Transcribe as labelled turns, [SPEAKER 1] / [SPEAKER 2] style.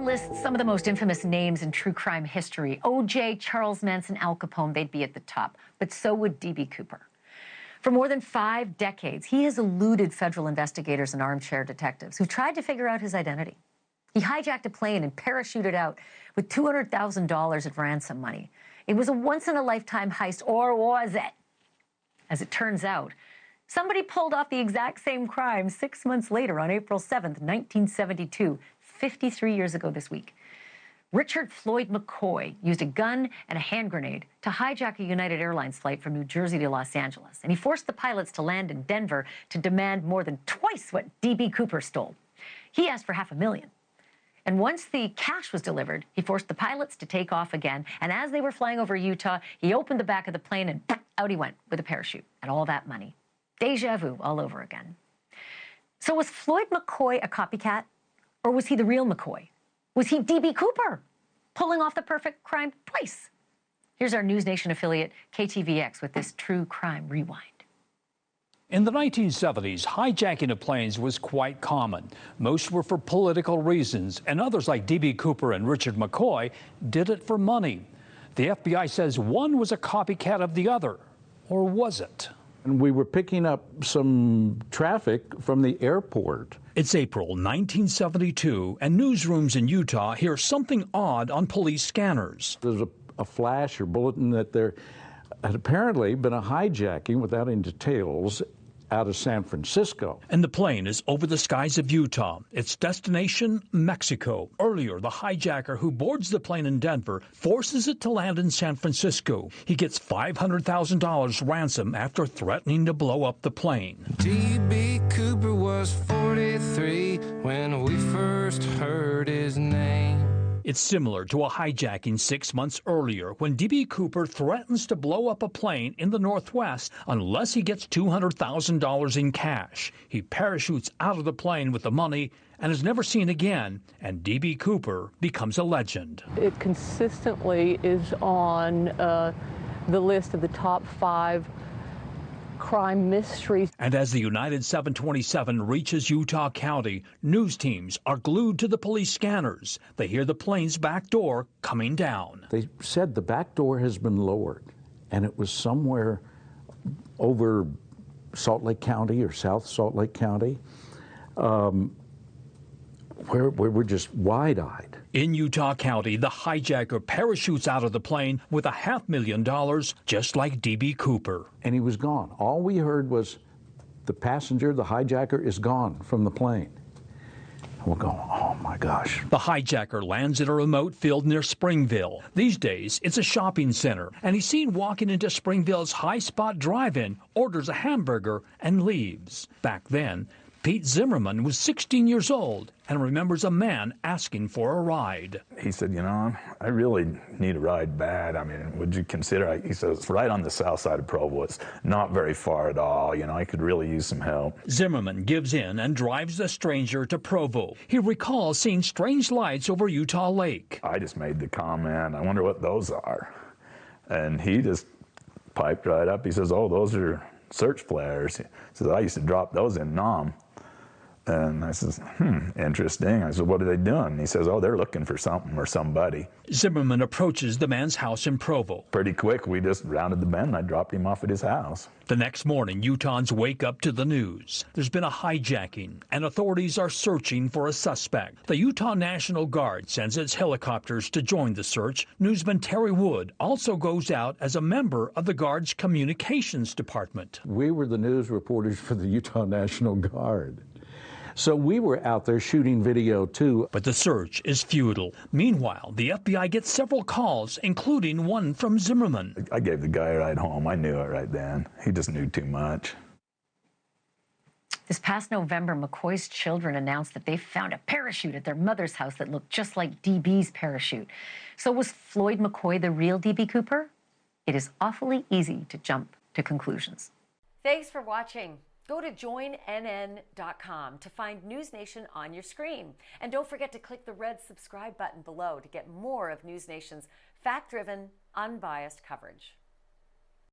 [SPEAKER 1] lists some of the most infamous names in true crime history. O.J., Charles Manson, Al Capone, they'd be at the top. But so would D.B. Cooper. For more than 5 decades, he has eluded federal investigators and armchair detectives who tried to figure out his identity. He hijacked a plane and parachuted out with $200,000 of ransom money. It was a once-in-a-lifetime heist, or was it? As it turns out, somebody pulled off the exact same crime 6 months later on April 7th, 1972, 53 years ago this week. Richard Floyd McCoy used a gun and a hand grenade to hijack a United Airlines flight from New Jersey to Los Angeles, and he forced the pilots to land in Denver to demand more than twice what D.B. Cooper stole. He asked for $500,000. And once the cash was delivered, he forced the pilots to take off again, and as they were flying over Utah, he opened the back of the plane and out he went with a parachute and all that money. Deja vu all over again. So was Floyd McCoy a copycat, or was he the real McCoy? Was he D.B. Cooper, pulling off the perfect crime twice? Here's our NewsNation affiliate, KTVX, with this true crime rewind.
[SPEAKER 2] In the 1970s, hijacking of planes was quite common. Most were for political reasons, and others like D.B. Cooper and Richard McCoy did it for money. The FBI says one was a copycat of the other, or was it?
[SPEAKER 3] And we were picking up some traffic from the airport.
[SPEAKER 2] It's April 1972, and newsrooms in Utah hear something odd on police scanners.
[SPEAKER 3] There's a flash or bulletin that there had apparently been a hijacking, without any details, out of San Francisco.
[SPEAKER 2] And the plane is over the skies of Utah. Its destination, Mexico. Earlier, the hijacker who boards the plane in Denver forces it to land in San Francisco. He gets $500,000 ransom after threatening to blow up the plane.
[SPEAKER 4] D.B. Cooper was 43 when we first heard his name.
[SPEAKER 2] It's similar to a hijacking 6 months earlier when D.B. Cooper threatens to blow up a plane in the Northwest unless he gets $200,000 in cash. He parachutes out of the plane with the money and is never seen again, and D.B. Cooper becomes a legend.
[SPEAKER 5] It consistently is on the list of the top 5 crime mysteries.
[SPEAKER 2] And as the United 727 reaches Utah County, news teams are glued to the police scanners. They hear the plane's back door coming down.
[SPEAKER 3] They said the back door has been lowered, and it was somewhere over Salt Lake County or South Salt Lake County, where we're just wide-eyed.
[SPEAKER 2] In Utah County, the hijacker parachutes out of the plane with $500,000, just like D.B. Cooper.
[SPEAKER 3] And he was gone. All we heard was the passenger, the hijacker, is gone from the plane. And we're going, oh my gosh.
[SPEAKER 2] The hijacker lands at a remote field near Springville. These days, it's a shopping center, and he's seen walking into Springville's High Spot Drive-In, orders a hamburger, and leaves. Back then, Pete Zimmerman was 16 years old and remembers a man asking for a ride.
[SPEAKER 6] He said, you know, I really need a ride bad. I mean, would you consider, he says, it's right on the south side of Provo. It's not very far at all. You know, I could really use some help.
[SPEAKER 2] Zimmerman gives in and drives the stranger to Provo. He recalls seeing strange lights over Utah Lake.
[SPEAKER 6] I just made the comment, I wonder what those are. And he just piped right up. He says, oh, those are search flares. He says, I used to drop those in Nam. And I says, interesting. I said, what are they doing? He says, oh, they're looking for something or somebody.
[SPEAKER 2] Zimmerman approaches the man's house in Provo.
[SPEAKER 6] Pretty quick, we just rounded the bend and I dropped him off at his house.
[SPEAKER 2] The next morning, Utahns wake up to the news. There's been a hijacking, and authorities are searching for a suspect. The Utah National Guard sends its helicopters to join the search. Newsman Terry Wood also goes out as a member of the Guard's communications department.
[SPEAKER 3] We were the news reporters for the Utah National Guard. So we were out there shooting video, too.
[SPEAKER 2] But the search is futile. Meanwhile, the FBI gets several calls, including one from Zimmerman.
[SPEAKER 6] I gave the guy a ride home. I knew it right then. He just knew too much.
[SPEAKER 1] This past November, McCoy's children announced that they found a parachute at their mother's house that looked just like DB's parachute. So was Floyd McCoy the real DB Cooper? It is awfully easy to jump to conclusions.
[SPEAKER 7] Thanks for watching. Go to joinnn.com to find NewsNation on your screen. And don't forget to click the red subscribe button below to get more of NewsNation's fact-driven, unbiased coverage.